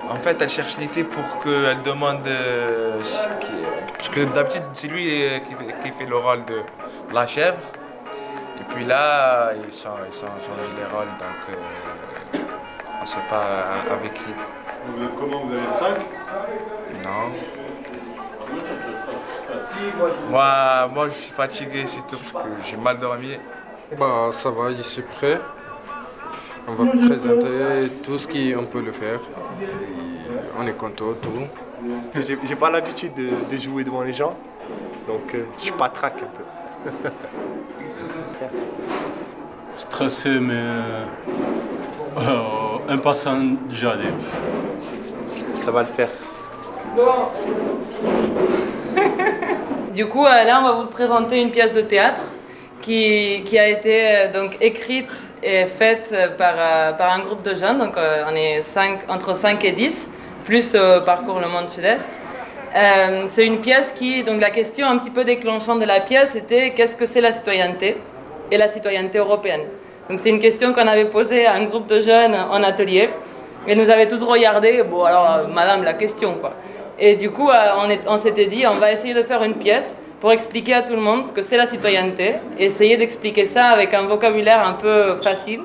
En fait, elle cherche l'été pour qu'elle demande. Parce que d'habitude, c'est lui qui fait le rôle de la chèvre. Et puis là, ils sont changé les rôles, donc on ne sait pas avec qui. Comment vous avez le trac? Non. Moi, je suis fatigué, c'est tout, parce que j'ai mal dormi. Bah, ça va, je suis prêt. On va présenter tout ce qu'on peut le faire. Et on est content, tout. J'ai pas l'habitude de jouer devant les gens, donc je suis pas trac un peu. Stressé, mais impatient déjà. Ça va le faire. Du coup, là, on va vous présenter une pièce de théâtre qui a été donc écrite et faite par un groupe de jeunes. Donc, on est entre 5 et 10, plus Parcours le Monde Sud-Est. C'est une pièce donc la question un petit peu déclenchante de la pièce était qu'est-ce que c'est la citoyenneté et la citoyenneté européenne. Donc, c'est une question qu'on avait posée à un groupe de jeunes en atelier. Et nous avaient tous regardé, bon alors madame, la question quoi. Et du coup, on s'était dit, on va essayer de faire une pièce pour expliquer à tout le monde ce que c'est la citoyenneté, et essayer d'expliquer ça avec un vocabulaire un peu facile.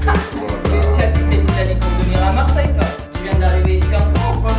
Tu as quitté l'Italie pour venir à Marseille, toi? Tu viens d'arriver ici en temps ou quoi?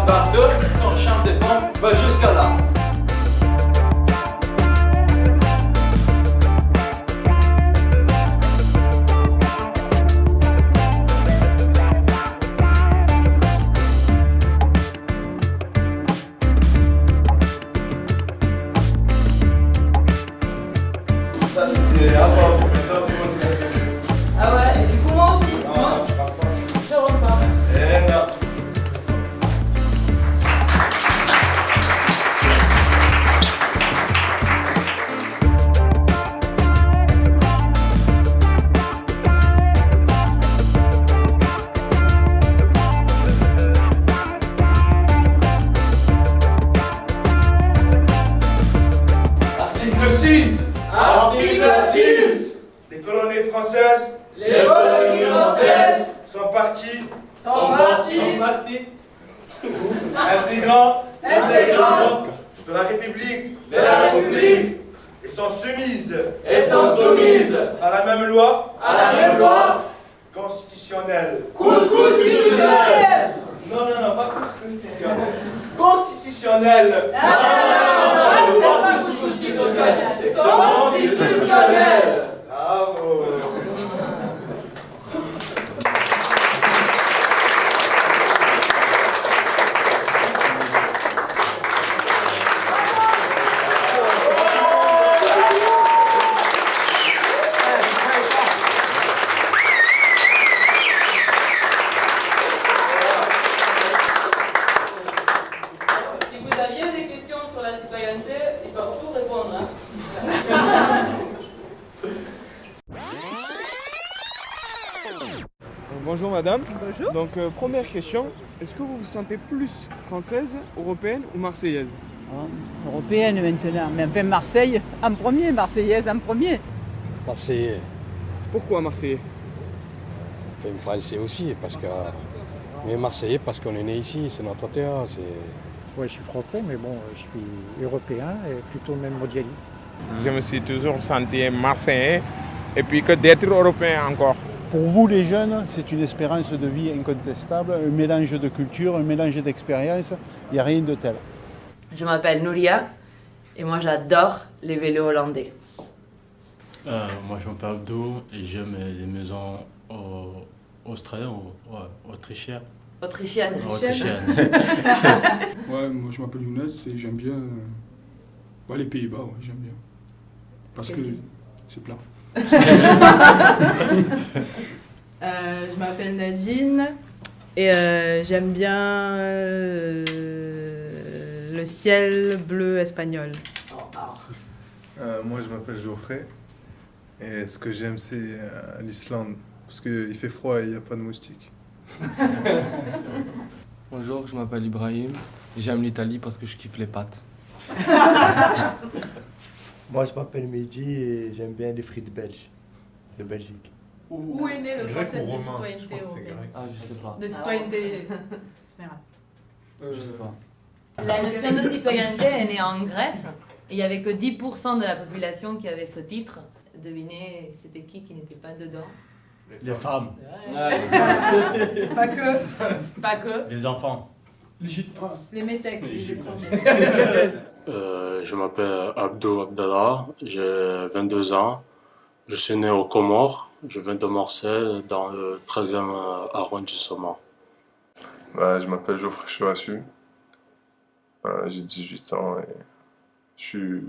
Barre 2, ton champ de pompe va jusqu'à là. Ça, c'était avant. Ah ouais, et du coup moi aussi. Non, je repars. Eh non. Article 6. Les colonies françaises Les colonies françaises sont parties sont parties intégrants intégrants de la République de la République et sont soumises et sont soumises à la même loi à la même loi constitutionnelle. constitutionnelle. Non, pas constitutionnelle. Constitutionnelle. Constitutionnelle. Bravo. Si vous aviez des questions sur la citoyenneté, ils peuvent tout répondre. Hein. Bonjour madame. Bonjour. Donc première question, est-ce que vous vous sentez plus française, européenne ou marseillaise? Européenne maintenant, mais enfin Marseille en premier, Marseillaise en premier. Marseillais, Pourquoi marseillais? enfin français aussi, parce que. Mais Marseillais parce qu'on est né ici, c'est notre terre. Oui, je suis français, mais bon, je suis européen et plutôt même mondialiste. Je me suis toujours senti marseillais et puis que d'être européen encore. Pour vous les jeunes, c'est une espérance de vie incontestable, un mélange de culture, un mélange d'expérience, il n'y a rien de tel. Je m'appelle Nouria, Et moi, j'adore les vélos hollandais. Moi, je m'appelle Abdou et j'aime les maisons australiennes ou autrichiennes. Autrichienne. Ouais, moi je m'appelle Younes et j'aime bien les Pays-Bas, ouais, j'aime bien. Parce que c'est plat. Je m'appelle Nadine et j'aime bien le ciel bleu espagnol. Moi, je m'appelle Geoffrey. Et ce que j'aime, c'est l'Islande. Parce qu'il fait froid et il n'y a pas de moustiques. Bonjour, je m'appelle Ibrahim. J'aime l'Italie parce que je kiffe les pâtes. Moi, je m'appelle Mehdi et j'aime bien les frites belges de Belgique. Où est né le concept de citoyenneté européenne? Ah, je sais pas. De citoyenneté générale. Je sais pas. La notion de citoyenneté est née en Grèce. Et il n'y avait que 10% de la population qui avait ce titre. Devinez, c'était qui n'était pas dedans? Les femmes. Pas que. Pas que. Les enfants. Les métèques. Je m'appelle Abdou Abdallah, j'ai 22 ans. Je suis né aux Comores. Je viens de Marseille, dans le 13e arrondissement. Je m'appelle Geoffrey Chouassu. J'ai 18 ans et je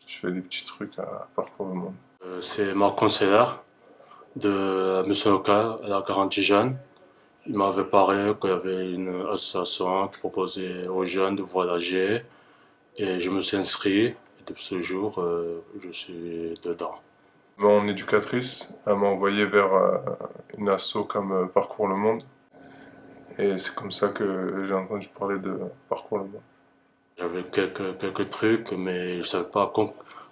fais des petits trucs à parcourir le monde. C'est ma conseillère de la mission locale, la garantie jeune. Il m'avait parlé qu'il y avait une association qui proposait aux jeunes de voyager et je me suis inscrit. Et depuis ce jour, je suis dedans. Mon éducatrice, elle m'a envoyé vers une asso comme Parcours le Monde. Et c'est comme ça que j'ai entendu parler de Parcours le Monde. J'avais quelques trucs, mais je ne savais pas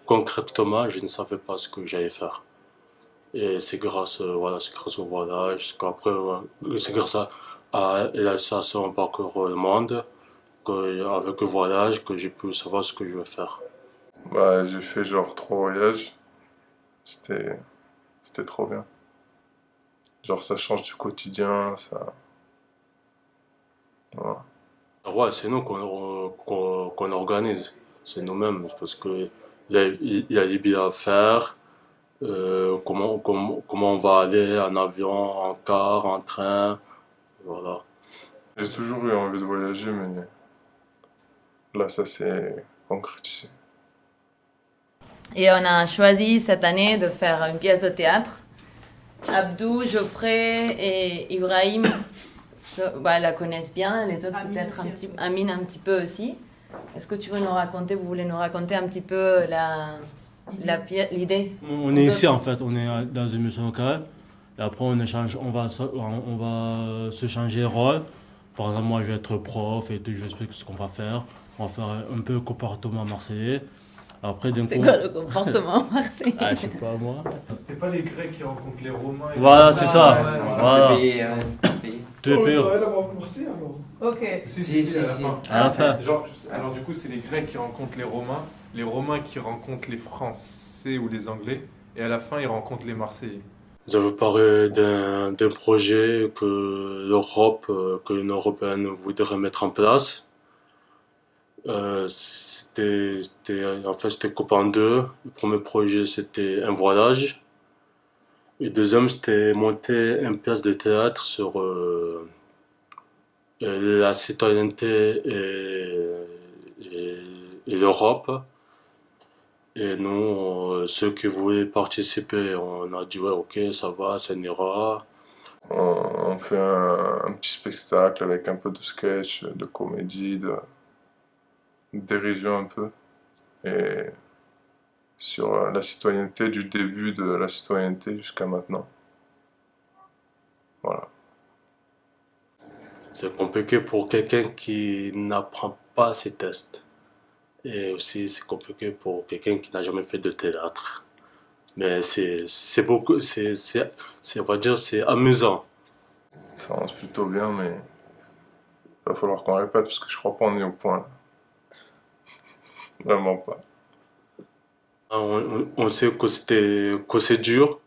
concrètement, je ne savais pas ce que j'allais faire. Et c'est grâce au voyage, c'est grâce à l'association Parcours le Monde, avec le voyage, que j'ai pu savoir ce que je vais faire. J'ai fait genre 3 voyages. C'était trop bien. Genre ça change du quotidien, ça... Voilà. Ouais, c'est nous qu'on organise, c'est nous-mêmes, parce qu'il y a les billets à faire, comment on va aller en avion, en car, en train, voilà. J'ai toujours eu envie de voyager, mais là ça s'est concrétisé. Et on a choisi cette année de faire une pièce de théâtre. Abdou, Geoffrey et Ibrahim la connaissent bien, les autres peut-être Amine un petit peu aussi. Est-ce que tu veux nous raconter, vous voulez nous raconter un petit peu l'idée? On est ici en fait, on est dans une mission locale. Et après on va se changer de rôle. Par exemple, moi je vais être prof et tout, je vais expliquer ce qu'on va faire. On va faire un peu le comportement marseillais. Après, c'est quoi le comportement marseillais? Je sais pas moi. C'était pas les Grecs qui rencontrent les Romains et voilà, c'est ça. Voilà. Tous les pays. Ça va d'avoir Marseille alors. Ok. Si, à la fin. Alors du coup, c'est les Grecs qui rencontrent les Romains qui rencontrent les Français ou les Anglais, et à la fin, ils rencontrent les Marseillais. Vous avez parlé d'un projet que l'Europe, que l'Union européenne voudrait mettre en place. C'était coupé en deux. Le premier projet, c'était un voyage. Et le deuxième, c'était monter une pièce de théâtre sur la citoyenneté et l'Europe. Et nous, ceux qui voulaient participer, on a dit ouais, ok, ça va, ça ira. On fait un petit spectacle avec un peu de sketch, de comédie, de dérision un peu. Et sur la citoyenneté, du début de la citoyenneté jusqu'à maintenant. Voilà. C'est compliqué pour quelqu'un qui n'apprend pas ces tests. Et aussi, c'est compliqué pour quelqu'un qui n'a jamais fait de théâtre. Mais c'est beaucoup, on va dire, c'est amusant. Ça avance plutôt bien, mais il va falloir qu'on répète parce que je crois pas qu'on est au point là. Vraiment pas. On sait que c'est dur,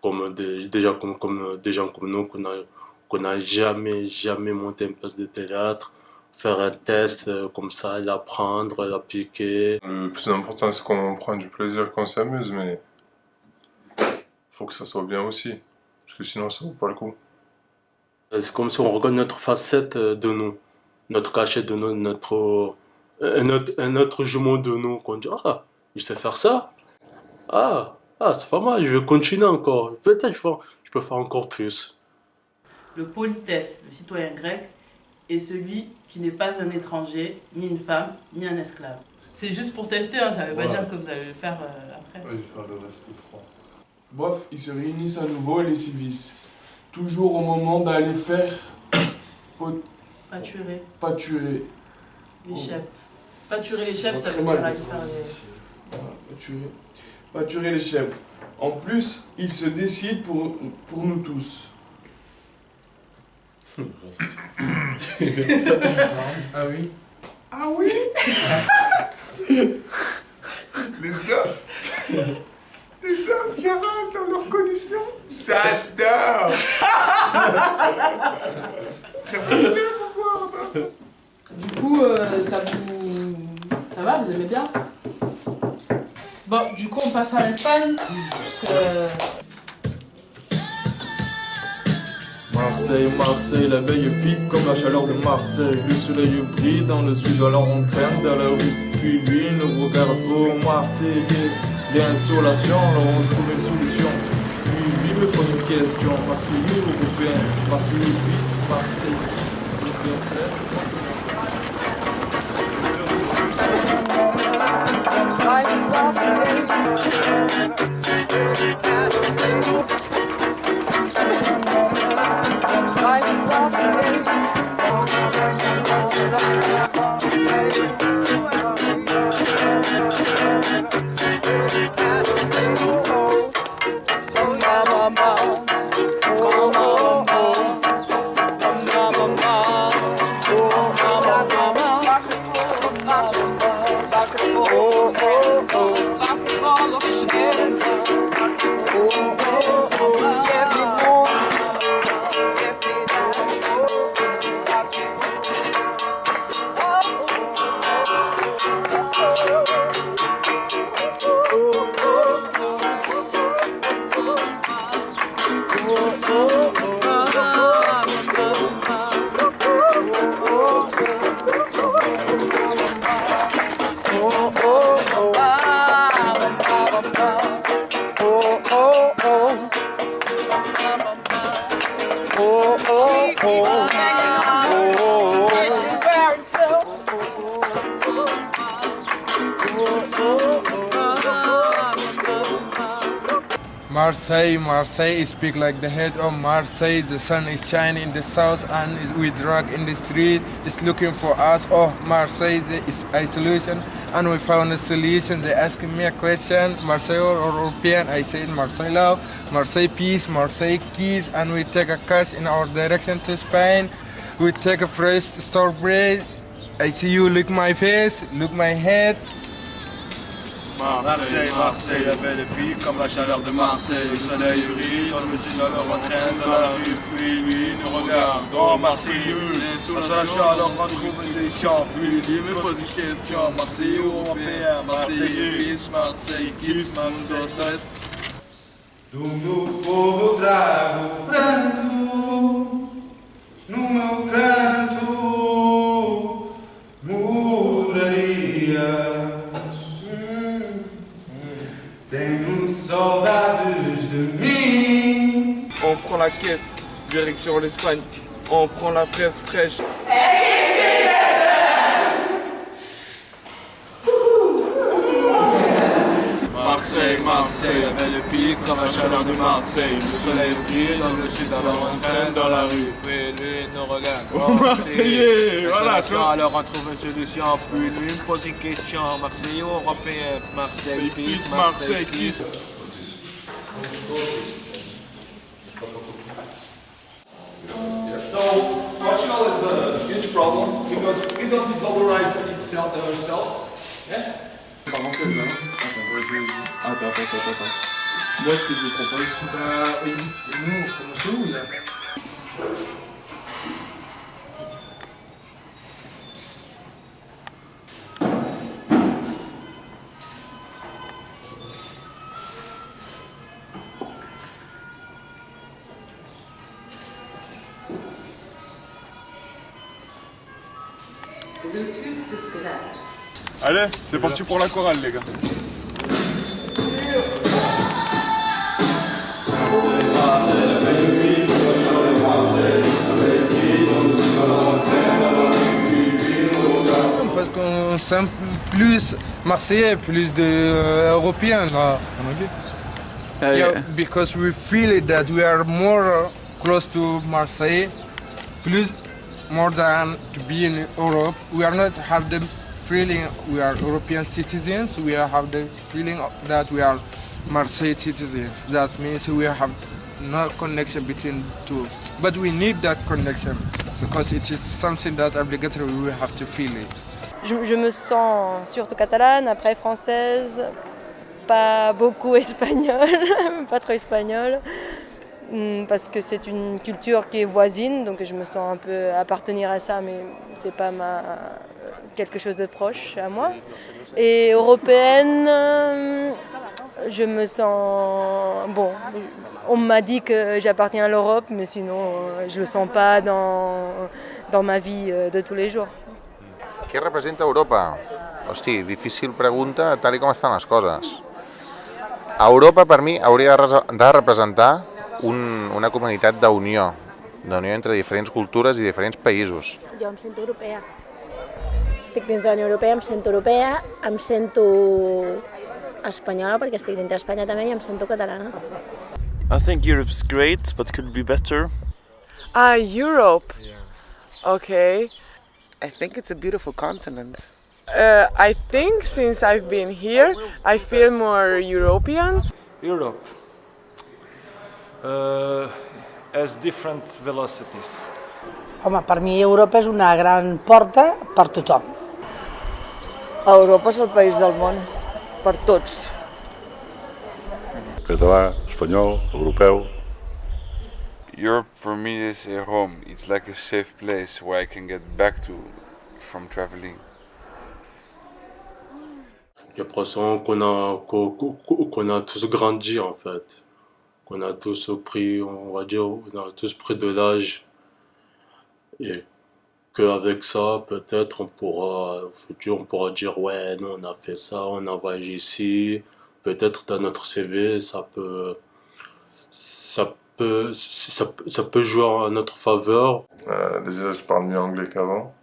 comme des gens comme nous, qu'on n'a jamais monté une pièce de théâtre. faire un test comme ça, l'apprendre, l'appliquer. Le plus important, c'est qu'on prend du plaisir, qu'on s'amuse, mais faut que ça soit bien aussi, parce que sinon ça vaut pas le coup. C'est comme si on regarde notre facette de nous, notre cachet de nous, un autre jumeau de nous, qu'on dit « Ah, je sais faire ça. Ah, c'est pas mal, je vais continuer encore. Peut-être je peux faire encore plus. » Le polites, le citoyen grec, est celui qui n'est pas un étranger, ni une femme, ni un esclave. C'est juste pour tester, hein, ça ne veut pas dire que vous allez le faire après. Ouais, je vais faire le reste de trois. Bof, ils se réunissent à nouveau, les civis. Toujours au moment d'aller faire Pâturer les chefs. Pâturer les chefs, ça veut dire aller faire les... Pâturer les chefs. En plus, ils se décident pour nous tous. Ah oui? Ah oui. Les hommes qui râlent dans leurs conditions. J'adore. J'aimerais bien pouvoir. Du coup, ça va, vous aimez bien? Bon, du coup, on passe à l'Espagne. Marseille, la veille pique comme la chaleur de Marseille. Le soleil brille dans le sud, alors on traîne dans la rue. Puis lui nous regarde au Marseillais. L'insolation, alors on trouve une solution. Puis lui me pose une question. Marseille européen, Marseille bis, Marseille bis. Le stress, Marseille speak like the head of Marseille. The sun is shining in the south and we drag in the street. It's looking for us. Oh, Marseille is isolation and we found a solution. They asking me a question, Marseille or European? I said Marseille love, Marseille peace, Marseille kiss, and we take a cash in our direction to Spain. We take a fresh strawberry. I see you look my face, look my head. Marseille, la belle fille comme la chaleur de Marseille. Le soleil brille dans le sud, alors on traîne dans la rue. Puis lui nous regarde, oh Marseille, l'insolation, alors on trouve une solution. Puis lui me pose une question, Marseille européen, Marseille bis, Marseille kiss, Marseille stress. Do meu povo trago pranto no meu canto, murarias. Tenho saudades de mim. On prend la caisse, direction l'Espagne. On prend la fraise fraîche. Marseille, la belle pique comme la chaleur de Marseille. Le soleil brille dans le sud, alors on traîne dans la rue. Puis lui nous regarde. Oh, Marseillais, voilà. Alors on trouve une solution. Puis lui me pose une question. Marseille européen, Marseille peace, Marseille kiss. So, Portugal is a huge problem because we don't valorize ourselves. Yeah? Attends. Moi, ce que je vous propose, nous, on se où là? Allez, c'est parti pour la chorale, les gars. Parce qu'on sent plus marseillais, plus d'européens en anglais. Yeah, because we feel it that we are more close to Marseille, plus more than to be in Europe. We are not have the feeling we are European citizens. We have the feeling that we are Marseille citizens. That means we have no connection between two. But we need that connection because it is something that obligatory we have to feel it. Je me sens surtout catalane, après française, pas beaucoup espagnole, pas trop espagnole, parce que c'est une culture qui est voisine, donc je me sens un peu appartenir à ça, mais c'est pas quelque chose de proche à moi. Et européenne, je me sens... Bon, on m'a dit que j'appartiens à l'Europe, mais sinon je le sens pas dans ma vie de tous les jours. Què representa Europa? Hosti, difícil pregunta tal com estan les coses. Europa, per mi, hauria de representar una comunitat d'unió entre diferents cultures i diferents països. Jo em sento europea. Estic dins de la Unió Europea, em sento europea, em sento espanyola perquè estic dintre d'Espanya també i em sento catalana. I think Europe's great, but could be better. Europe. Yeah. Okay. I think it's a beautiful continent. I think since I've been here, I feel more European. Europe has different velocities. Home, per mi Europa és una gran porta per tothom. Europa és el país del món, per tots. Català, espanyol, europeu. Europe for me is a home. It's like a safe place where I can get back to from traveling. J'ai l'impression qu'on a tous grandi en fait, qu'on a tous pris, on va dire, on a tous pris de l'âge et qu'avec ça peut-être on pourra, au futur on pourra dire ouais non on a fait ça, on a voyagé ici, peut-être dans notre CV ça peut jouer en notre faveur. Déjà je parle mieux anglais qu'avant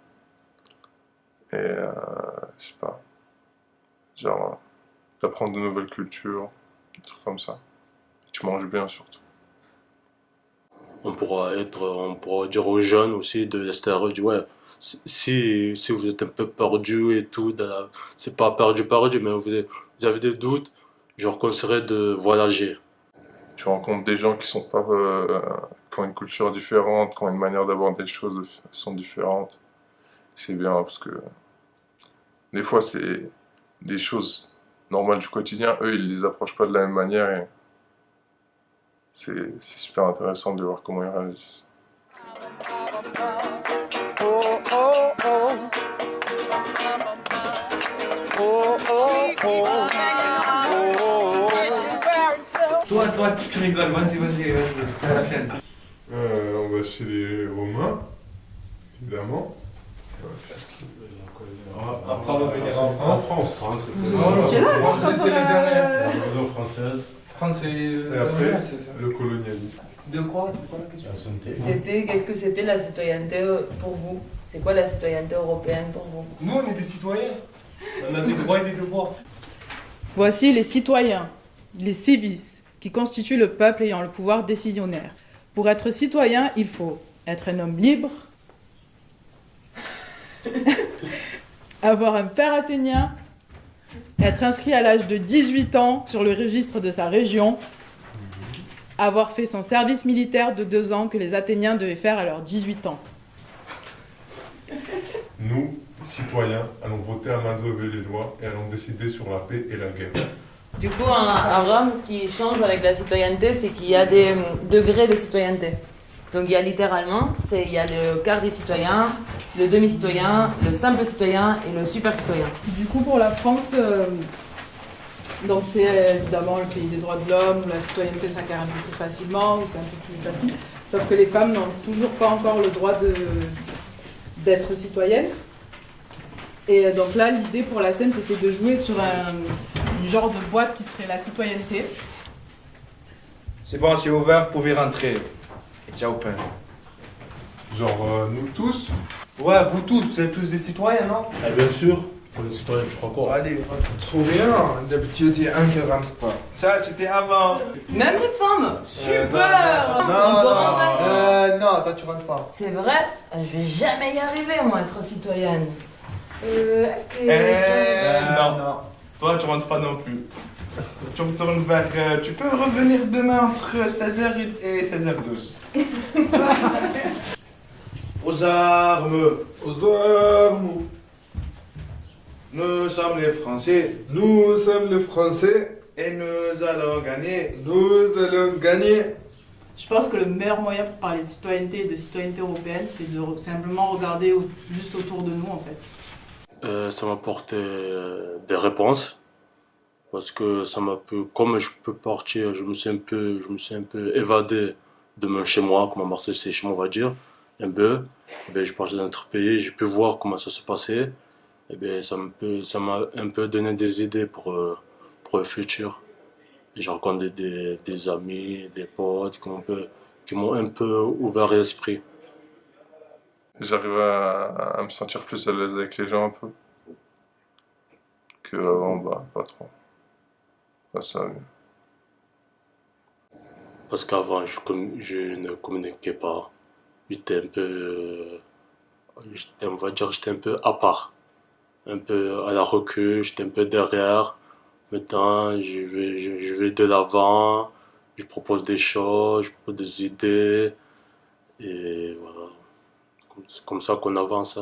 et je sais pas. Genre, d'apprendre de nouvelles cultures, des trucs comme ça. Et tu manges bien surtout. On pourra dire aux jeunes aussi de l'extérieur, ouais, si vous êtes un peu perdu et tout, c'est pas perdu, mais vous avez des doutes, je vous conseillerais de voyager. Tu rencontres des gens qui sont pas, qui ont une culture différente, qui ont une manière d'aborder les choses de façon différente. C'est bien parce que des fois c'est des choses normales du quotidien, eux ils les approchent pas de la même manière et c'est super intéressant de voir comment ils réagissent. Toi, tu rigoles, vas-y, la chaîne. On va chez les Romains, évidemment. Après on va venir en France. Vous étiez là C'est les dernières. La française. France et après, le colonialisme. De quoi? C'est quoi la question? Qu'est-ce que c'était la citoyenneté pour vous? C'est quoi la citoyenneté européenne pour vous? Nous, on est des citoyens. On a des droits et des devoirs. Voici les citoyens, les civis, qui constituent le peuple ayant le pouvoir décisionnaire. Pour être citoyen, il faut être un homme libre, avoir un père athénien, être inscrit à l'âge de 18 ans sur le registre de sa région, avoir fait son service militaire de 2 ans que les Athéniens devaient faire à leurs 18 ans. Nous, citoyens, allons voter à main levée les lois et allons décider sur la paix et la guerre. Du coup, à Rome, ce qui change avec la citoyenneté, c'est qu'il y a des degrés de citoyenneté. Donc il y a littéralement, il y a le quart des citoyens, le demi-citoyen, le simple citoyen et le super citoyen. Du coup, pour la France, donc c'est évidemment le pays des droits de l'homme, où la citoyenneté s'acquiert un peu plus facilement, où c'est un peu plus facile. Sauf que les femmes n'ont toujours pas encore le droit d'être citoyennes. Et donc là, l'idée pour la scène, c'était de jouer sur une genre de boîte qui serait la citoyenneté. C'est bon, c'est ouvert, vous pouvez rentrer. It's open. Genre nous tous? Ouais, vous tous, vous êtes tous des citoyens, non? Bien sûr, pour les citoyens, je crois quoi. Allez, Trop bien, d'habitude il y a un qui rentre pas. ça c'était avant. Même les femmes. Super. Non, toi tu rentres pas. C'est vrai, je vais jamais y arriver, moi, être citoyenne. Est-ce que... Non. Toi tu rentres pas non plus. Tu retournes vers... tu peux revenir demain entre 16h et 16h12. Aux armes. Aux armes! Nous sommes les Français Nous sommes les Français, et nous allons gagner. nous allons gagner. Je pense que le meilleur moyen pour parler de citoyenneté et de citoyenneté européenne, c'est de simplement regarder juste autour de nous, en fait. Ça m'a apporté des réponses. Parce que ça m'a pu, comme je peux partir, je me suis un peu évadé de mon chez moi, comme à Marseille c'est chez moi on va dire, un peu. Et bien, je partais d'un autre pays, j'ai pu voir comment ça se passait. Et bien, ça m'a un peu donné des idées pour le futur. Et j'ai rencontré des amis, des potes qui m'ont un peu ouvert l'esprit. J'arrive à me sentir plus à l'aise avec les gens un peu. Que avant, bah, pas trop. Là, ça va mieux. Parce qu'avant, je ne communiquais pas. J'étais un peu, on va dire, j'étais un peu à part. Un peu à la recul, j'étais un peu derrière. Maintenant, je vais de l'avant, je propose des choses, je propose des idées. Et voilà, c'est comme ça qu'on avance.